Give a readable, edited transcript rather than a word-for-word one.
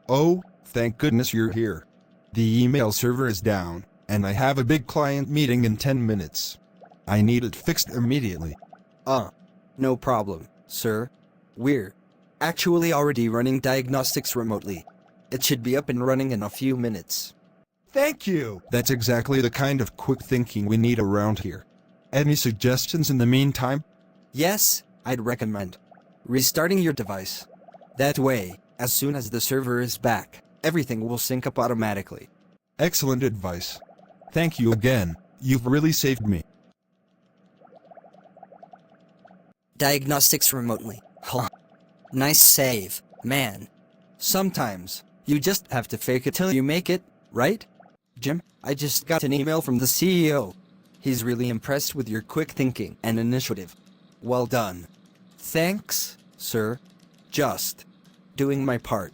Oh, thank goodness you're here. The email server is down, and I have a big client meeting in 10 minutes. I need it fixed immediately. No problem, sir. We're actually already running diagnostics remotely. It should be up and running in a few minutes. Thank you! That's exactly the kind of quick thinking we need around here. Any suggestions in the meantime? Yes, I'd recommend restarting your device. That way, as soon as the server is back, everything will sync up automatically. Excellent advice. Thank you again. You've really saved me. Diagnostics remotely. Huh. Nice save, man. Sometimes, you just have to fake it till you make it, right? Jim, I just got an email from the CEO. He's really impressed with your quick thinking and initiative. Well done. Thanks, sir. Just doing my part.